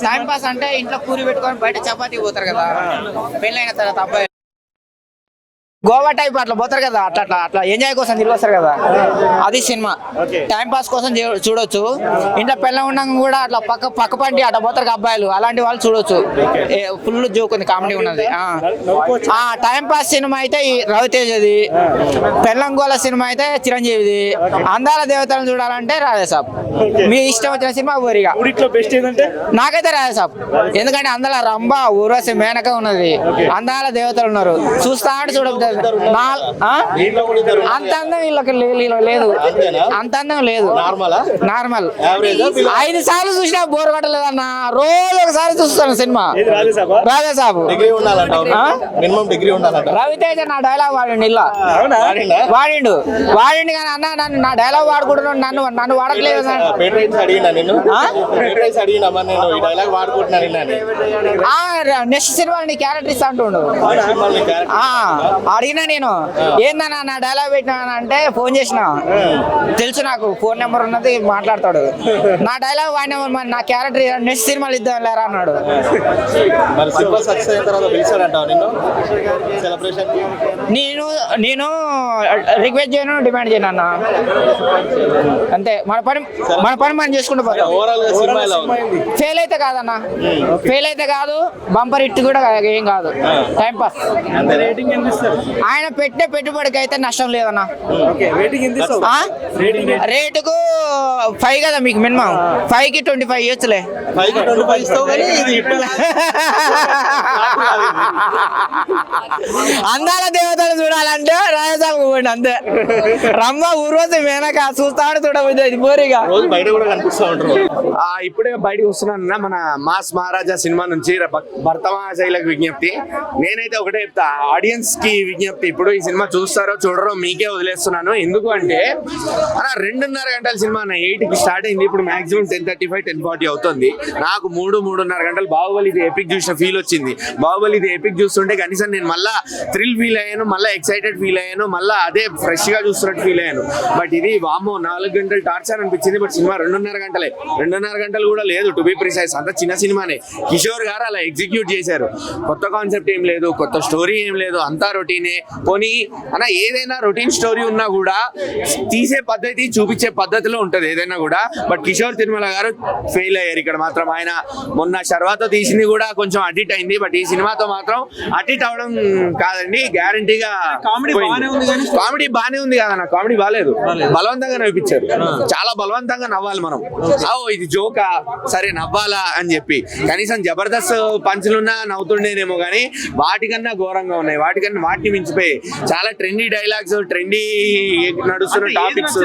Time pass అంటే ఇంట్లో పూరి పెట్టుకొని బయట చపాతీ పోతారు కదా పెళ్ళైన తర్వాత అబ్బాయి గోవా టైప్ అట్లా పోతారు కదా అట్లా అట్లా అట్లా ఎంజాయ్ కోసం తిరిగి వస్తారు కదా అది సినిమా టైం పాస్ కోసం చూడొచ్చు ఇంట్లో పెళ్ళ ఉండగా కూడా అట్లా పక్క పండి అట్లా పోతారు అబ్బాయిలు అలాంటి వాళ్ళు చూడొచ్చు ఫుల్ జోక్ ఉంది కామెడీ ఉన్నది టైం పాస్ సినిమా అయితే రవితేజది పెళ్ళంగోళ సినిమా అయితే చిరంజీవిది అందాల దేవతలను చూడాలంటే రాజాసాబ్ మీ ఇష్టం వచ్చిన సినిమా ఊరిగా నాకైతే రాజాసాబ్ ఎందుకంటే అందులో రంభ ఊర్వశి మేనక ఉన్నది అందాల దేవతలు ఉన్నారు చూస్తా అంటే చూడబుద్ది అంత అందం వీళ్ళకి లేదు అంత అందం లేదు నార్మల్ 5 సార్లు చూసినా బోర్ కొట్టలేదన్న రోజు ఒకసారి చూస్తాను సినిమా రాజాసాబు రవితేజ నా డైలాగ్ వాడిండు ఇలా వాడిండు కానీ అన్న నన్ను నా డైలాగ్ వాడుకుంటున్నాడు నన్ను వాడట్లేదు నెక్స్ట్ సినిమా నీ క్యారెక్టర్ ఇస్తా అంటుండు అడిగినా నేను ఏందన్నా నా డైలాగ్ పెట్టినా అంటే ఫోన్ చేసిన తెలుసు నాకు ఫోన్ నెంబర్ ఉన్నది మాట్లాడతాడు నా డైలాగ్ వాడిన నా క్యారెక్టర్ నెక్స్ట్ సినిమాలు ఇద్దాం లేరా అన్నాడు నేను రిక్వెస్ట్ చేయను డిమాండ్ చేయను అన్న అంతే మన పని మనం చేసుకుంటూ పోతాం ఫెయిల్ అయితే కాదన్న ఫెయిల్ అయితే కాదు బంపర్ హిట్ కూడా ఏం కాదు టైం పాస్ ఆయన పెట్టే పెట్టుబడికి అయితే నష్టం లేదన్నా రేటుకు 5 కదా మీకు మినిమం 5కి 25 ఇవ్వచ్చులే అందాల దేవతలు చూడాలంటే రాజసాబు పోండి అంతే రంభ ఊర్వశి మేనక చూస్తాడు చూడబోద్ది ఇది బోరిగా ఇప్పుడే బయటకు వస్తున్నాను మన మాస్ మహారాజా సినిమా నుంచి భర్తమాశైలకు విజ్ఞప్తి నేనైతే ఒకటే చెప్తా ఆడియన్స్ కి విజ్ఞప్తి ఇప్పుడు ఈ సినిమా చూస్తారో చూడరో మీకే వదిలేస్తున్నాను ఎందుకు అంటే అలా 2.5 గంటల సినిమా 8కి స్టార్ట్ అయింది ఇప్పుడు మాక్సిమం 10:35 10:40 అవుతుంది నాకు 3.5 గంటలు బాహుబలి ఇది ఎపిక్ చూసిన ఫీల్ వచ్చింది బాహుబలి ఇది ఎపిక్ చూస్తుంటే కనీసం నేను మళ్ళా థ్రిల్ ఫీల్ అయ్యాను మళ్ళీ ఎక్సైటెడ్ ఫీల్ అయ్యాను మళ్ళీ అదే ఫ్రెష్ గా చూస్తున్నట్టు ఫీల్ అయ్యాను బట్ ఇది వామో 4 గంటలు టార్చర్ అనిపించింది బట్ సినిమా 2.5 గంటలే 2.5 గంటలు కూడా లేదు టు బి ప్రిసైజ్ అంత చిన్న సినిమానే కిషోర్ గారు అలా ఎగ్జిక్యూట్ చేశారు కొత్త కాన్సెప్ట్ ఏం లేదు కొత్త స్టోరీ ఏం లేదు అంతా రొటీనే పోనీ అన్న ఏదైనా రొటీన్ స్టోరీ ఉన్నా కూడా తీసే పద్ధతి చూపించే పద్ధతిలో ఉంటది ఏదైనా కూడా బట్ కిషోర్ తిరుమల గారు ఫెయిల్ అయ్యారు ఇక్కడ మాత్రం ఆయన మొన్న శర్వాతో తీసింది కూడా కొంచెం అడిట్ అయింది బట్ ఈ సినిమాతో మాత్రం అడిట్ అవడం కాదండి గ్యారంటీగా కామెడీ బానే ఉంది కదన్న కామెడీ బాగాలేదు బలవంతంగా నవ్వించారు చాలా బలవంతంగా నవ్వాలి మనం ఇది జోకా సరే నవ్వాలా అని చెప్పి కనీసం జబర్దస్త్ పంచులున్నా నవ్వుతుండేనేమో కానీ వాటికన్నా ఘోరంగా ఉన్నాయి వాటిని మించిపోయి చాలా ట్రెండీ డైలాగ్స్ ట్రెండీ నడుస్తున్న టాపిక్స్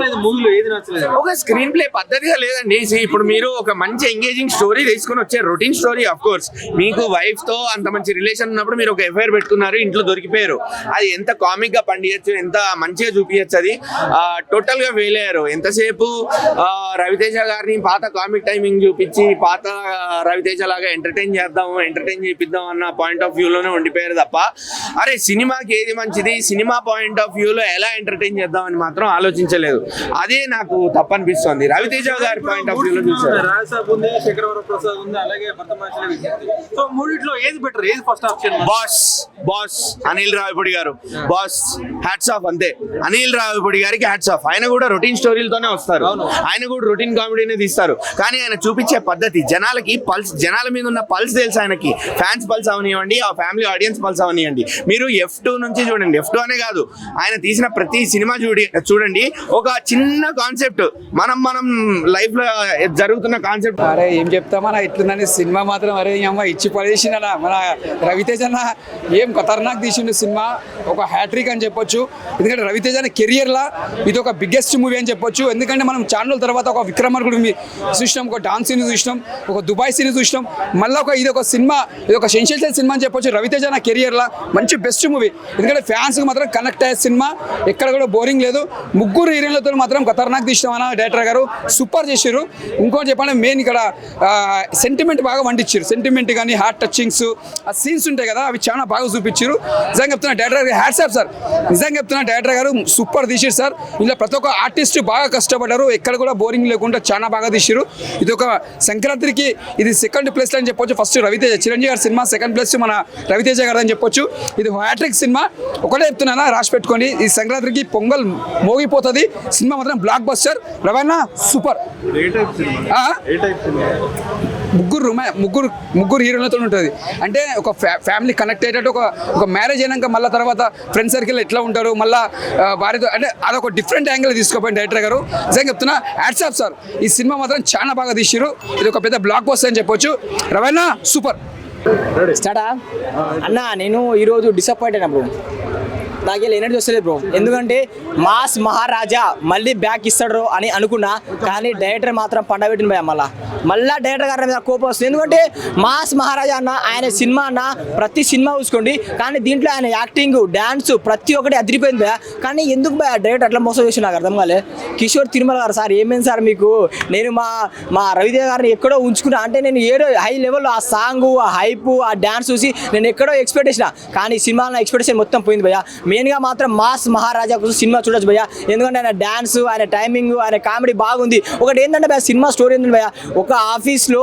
ఒక స్క్రీన్ ప్లే పద్ధతిగా లేదండి ఇప్పుడు మీరు ఒక మంచి ఎంగేజింగ్ స్టోరీ తీసుకొని వచ్చే రొటీన్ స్టోరీ ఆఫ్ కోర్స్ మీకు వైఫ్ తో అంత మంచి రిలేషన్ ఉన్నప్పుడు మీరు ఒక ఎఫ్ఐఆర్ పెట్టుకున్నారు ఇంట్లో దొరికిపోయారు అది ఎంత కామిక్ గా పండియచ్చు ఎంత మంచిగా చూపించచ్చు అది టోటల్ గా ఫెయిల్ అయ్యారు ఎంతసేపు రవితేజ గారిని పాత కామిక్ టైమింగ్ చూపించి పాత రవితేజ లాగా ఎంటర్టైన్ చేపిద్దాం అన్న పాయింట్ ఆఫ్ వ్యూ లోనే ఉండిపోయారు తప్ప అరే సినిమాకి ఏది మంచిది సినిమా పాయింట్ ఆఫ్ వ్యూ లో ఎలా ఎంటర్టైన్ చేద్దామని మాత్రం ఆలోచించలేదు అదే నాకు తప్పనిపిస్తుంది రవితేజ గారి పాయింట్ ఆఫ్ వ్యూ లో చూసారు బాస్ అనిల్ రావిపూడి గారు బాస్ హ్యాట్స్ ఆఫ్ అంతే అనిల్ రావిపూడి గారికి హ్యాట్స్ ఆఫ్ ఆయన కూడా రొటీన్ స్టోరీలతోనే వస్తారు ఆయన కూడా రొటీన్ కామెడీనే తీస్తారు కానీ ఆయన చూపించే పద్ధతి జనాలకి పల్స్ జనాల మీద ఉన్న పల్స్ తెలుసు ఆయనకి ఫ్యాన్స్ పల్స్ అవనివ్వండి ఆ ఫ్యామిలీ ఆడియన్స్ పల్స్ అవనివ్వండి మీరు F2 నుంచి చూడండి F2 అనే కాదు ఆయన తీసిన ప్రతి సినిమా చూడండి ఒక చిన్న కాన్సెప్ట్ మనం లైఫ్ లో జరుగుతున్న కాన్సెప్ట్ అరే ఏం చెప్తామన్నా ఇట్లుందని సినిమా మాత్రం అరే అమ్మ ఇచ్చి పడేసిందన్న మన రవితేజ అన్న ఏం ఖతర్నాక్ తీసిండు సినిమా ఒక హ్యాట్రిక్ అని చెప్పొచ్చు ఎందుకంటే రవితేజ కెరియర్ లా ఇది ఒక బిగ్గెస్ట్ మూవీ అని చెప్పొచ్చు ఎందుకంటే మనం ఛానల్ తర్వాత ఒక విక్రమార్కుడు చూసినాం ఒక డాన్స్ సీన్ చూసినాం ఒక దుబాయ్ సీన్ చూసినాం మళ్ళీ ఇది ఒక సినిమా ఇది ఒక సెన్సేషనల్ సినిమా అని చెప్పొచ్చు రవితేజ నా కెరియర్ లా మంచి బెస్ట్ మూవీ ఎందుకంటే ఫ్యాన్స్కి మాత్రం కనెక్ట్ అయ్యే సినిమా, ఎక్కడ కూడా బోరింగ్ లేదు. ముగ్గురు హీరోలతో మాత్రం ఖతర్నాక్ తీసిన డైరెక్టర్ గారు సూపర్ చేసారు. ఇంకోటి చెప్పాలంటే మెయిన్ ఇక్కడ సెంటిమెంట్ బాగా వండించారు. సెంటిమెంట్ కానీ హార్ట్ టచింగ్స్ ఆ సీన్స్ ఉంటాయి కదా, అవి చాలా బాగా చూపించారు. నిజంగా చెప్తున్నా డైరెక్టర్ గారు హ్యాట్స్ ఆఫ్ సార్. నిజంగా చెప్తున్నా డైరెక్టర్ గారు సూపర్ తీసారు సార్. ఇలా ప్రతి ఒక్క ఆర్టిస్ట్ బాగా కష్టపడ్డారు, ఎక్కడ కూడా బోరింగ్ లేకుండా చాలా బాగా తీసారు. ఇది ఒక సంక్రాంతికి ఇది సెకండ్ ప్లేస్ అని చెప్పొచ్చు. ఫస్ట్ రవితేజ చిరంజీవి గారి సినిమా, సెకండ్ ప్లేస్ మన రవితేజ గారు అని చెప్పొచ్చు. ఇది హ్యాట్రిక్ సినిమా. ఒకటే చెప్తున్నానా, రాసి పెట్టుకోండి, ఈ సంక్రాంతికి పొంగల్ మోగిపోతుంది. సినిమా మాత్రం బ్లాక్ బస్టర్. రవణ సూపర్. ముగ్గురు హీరోలతో ఉంటుంది. అంటే ఒక ఫ్యామిలీ కనెక్ట్ అయ్యేటట్టు ఒక మ్యారేజ్ అయినాక మళ్ళీ తర్వాత ఫ్రెండ్ సర్కిల్ ఎట్లా ఉంటారు, మళ్ళీ భార్యతో, అంటే అదొక డిఫరెంట్ యాంగిల్ తీసుకోపోయింది డైరెక్టర్ గారు. నిజంగా చెప్తున్నా హ్యాట్స్ ఆఫ్ సార్. ఈ సినిమా మాత్రం చాలా బాగా తీసిరు. ఇది ఒక పెద్ద బ్లాక్ బస్టర్ అని చెప్పొచ్చు. రవణ సూపర్. స్టార్టా అన్న, నేను ఈరోజు డిసప్పాయింట్ అయినా బ్రో. నాకే ఎనర్జీ వస్తలేదు బ్రో. ఎందుకంటే మాస్ మహారాజా మళ్ళీ బ్యాక్ ఇస్తాడు అని అనుకున్నా, కానీ డైరెక్టర్ మాత్రం పండబెట్టిన భయ. మళ్ళీ డైరెక్టర్ గారి మీద కోపం వస్తుంది. ఎందుకంటే మాస్ మహారాజా అన్న, ఆయన సినిమా అన్న, ప్రతి సినిమా చూసుకోండి, కానీ దీంట్లో ఆయన యాక్టింగ్, డ్యాన్స్ ప్రతి ఒక్కటి అదిరిపోయింది భయ. కానీ ఎందుకు భయ డైరెక్టర్ అట్లా మోసం చేసి నాకు అర్థం కాలే. కిషోర్ తిరుమల గారు సార్, ఏమైంది సార్ మీకు? నేను మా రవిదేవ్ గారిని ఎక్కడో ఉంచుకున్నా. అంటే నేను ఏడో హై లెవెల్లో ఆ సాంగ్, ఆ హైప్, ఆ డ్యాన్స్ చూసి నేను ఎక్కడో ఎక్స్పెక్ట్ చేసిన, కానీ సినిమాలో ఎక్స్పెక్టేషన్ మొత్తం పోయింది భయ. మెయిన్గా మాత్రం మాస్ మహారాజా కోసం సినిమా చూడొచ్చు భయ్య. ఎందుకంటే ఆయన డ్యాన్స్, ఆయన టైమింగ్, ఆయన కామెడీ బాగుంది. ఒకటి ఏంటంటే భయ్య, సినిమా స్టోరీ ఏంటంటే భయ్య, ఒక ఆఫీస్లో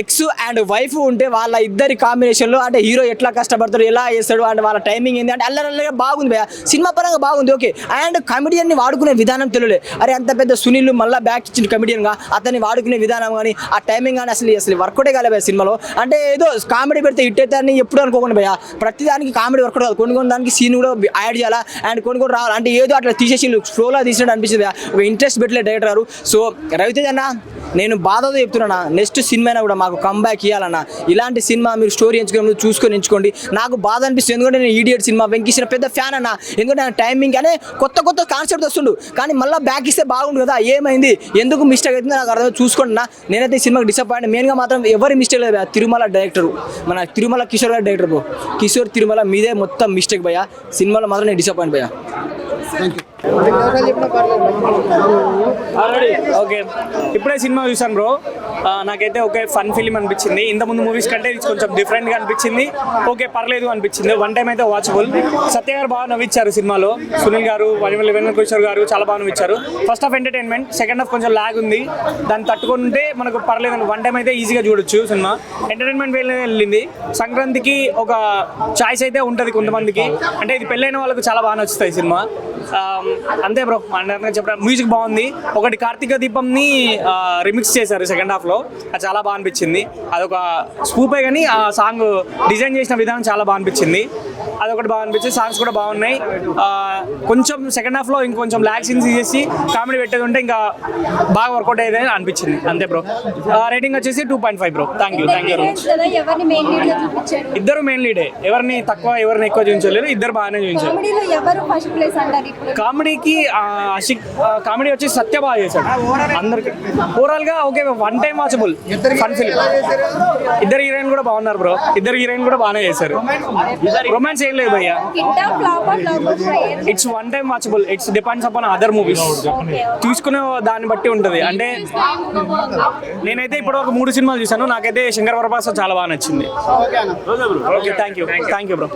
ఎక్స్ అండ్ వైఫ్ ఉంటే వాళ్ళ ఇద్దరి కాంబినేషన్లో, అంటే హీరో ఎట్లా కష్టపడతాడు, ఎలా చేస్తాడు, అంటే వాళ్ళ టైమింగ్ ఏంటి అంటే అల్లరల్లగా బాగుంది భయ్య. సినిమా పరంగా బాగుంది, ఓకే. అండ్ కమెడియన్ని వాడుకునే విధానం తెలియలే. అరే అంత పెద్ద సునీల్ మళ్ళీ బ్యాక్ ఇచ్చిన కమెడియన్గా అతన్ని వాడుకునే విధానం కానీ, ఆ టైమింగ్ కానీ అసలు వర్కౌటే కాలే భయ్య సినిమాలో. అంటే ఏదో కామెడీ పెడితే హిట్ అయితే అని ఎప్పుడు అనుకోకుండా భయ్య. ప్రతి దానికి కామెడీ వర్కౌట్ కాదు, కొన్ని దానికి సీన్ కూడా యాడ్ చేయాలా అండ్ కొన్ని రావాలి. అంటే ఏదో అట్లా తీసేసి ఫ్లోలో తీసినట్టు అనిపించింది. ఒక ఇంట్రెస్ట్ పెట్టలే డైరెక్టర్ గారు. సో రవితేజ అన్న, నేను బాధతో చెప్తున్నా, నెక్స్ట్ సినిమా కూడా మాకు కంబ్యాక్ ఇవ్వాలన్నా. ఇలాంటి సినిమా మీరు స్టోరీ చూసుకొని ఎంచుకోండి. నాకు బాధ అనిపిస్తుంది, ఎందుకంటే నేను ఈడియట్ సినిమా వెంకీసిన పెద్ద ఫ్యాన్ అన్న. ఎందుకంటే ఆయన టైమింగ్ అనే కొత్త కాన్సెప్ట్ వస్తుండు, కానీ మళ్ళీ బ్యాక్ ఇస్తే బాగుండు కదా. ఏమైంది, ఎందుకు మిస్టేక్ అవుతుందో నాకు అర్థం. చూసుకోండి నా, నేనైతే ఈ సినిమాకి డిసప్పాయింట్. మెయిన్గా మాత్రం ఎవరి మిస్టేక్ లేదు, తిరుమల డైరెక్టర్, మన తిరుమల కిషోర్ గారి డైరెక్టర్ బ్రో. కిషోర్ తిరుమల మీదే మొత్తం మిస్టేక్ భయ్య. సినిమాలో మాత్రం నేను డిసప్పాయింట్ భయ్య. ఓకే, ఇప్పుడే సినిమా చూసాను బ్రో. నాకైతే ఓకే, ఫన్ ఫిలిం అనిపించింది. ఇంతకుముందు మూవీస్ కంటే ఇది కొంచెం డిఫరెంట్గా అనిపించింది. ఓకే, పర్లేదు అనిపించింది. వన్ టైం అయితే వాచబుల్. సత్య గారు బాగా నవ్విచ్చారు సినిమాలో. సునీల్ గారు, వెంకటేశ్వర్ గారు చాలా బాగా నవ్విచ్చారు. First half entertainment, second half కొంచెం లాగ్ ఉంది. దాన్ని తట్టుకుంటే మనకు పర్లేదు. వన్ టైం అయితే ఈజీగా చూడొచ్చు సినిమా. ఎంటర్టైన్మెంట్ వెళ్ళింది. సంక్రాంతికి ఒక చాయిస్ అయితే ఉంటుంది కొంతమందికి. అంటే ఇది పెళ్ళైన వాళ్ళకు చాలా బాగా నచ్చుతాయి సినిమా. అంతే బ్రో, చెప్పడం మ్యూజిక్ బాగుంది. ఒకటి కార్తీక దీపంని రిమిక్స్ చేశారు సెకండ్ హాఫ్లో, అది చాలా బాగా అనిపించింది. అదొక స్కూపే కానీ ఆ సాంగ్ డిజైన్ చేసిన విధానం చాలా బాగా అనిపించింది. అదొకటి బాగా అనిపించింది. సాంగ్స్ కూడా బాగున్నాయి. కొంచెం సెకండ్ హాఫ్లో ఇంకొంచెం ల్యాగ్ సీన్స్ చేసి కామెడీ పెట్టేది ఉంటే ఇంకా బాగా వర్కౌట్ అయ్యేది అనిపించింది. అంతే బ్రో. రేటింగ్ వచ్చేసి 2.5 bro. Thank you very much. ఇద్దరు మెయిన్ లీడే, ఎవరిని తక్కువ ఎవరిని ఎక్కువ చూపించలేదు. ఇద్దరు బాగానే చూపించారు. కామెడీకి కామెడీ వచ్చి సత్య బాగా చేశాడు. అందరికి ఓవరాల్ గా okay, one time watchable fun film. ఇద్దరు హీరోయిన్ కూడా బాగున్నారు బ్రో. ఇద్దరు హీరోయిన్ కూడా బాగానే చేశారు. రొమాన్స్ ఏం లేదు భయ్యా. It's one time watchable. It's depends upon other movies. చూసుకునే దాన్ని బట్టి ఉంటుంది. అంటే నేనైతే ఇప్పుడు ఒక 3 సినిమాలు చూసాను. నాకైతే శంకర్ వరప్రసాద్ చాలా బాగా నచ్చింది. Okay, thank you bro.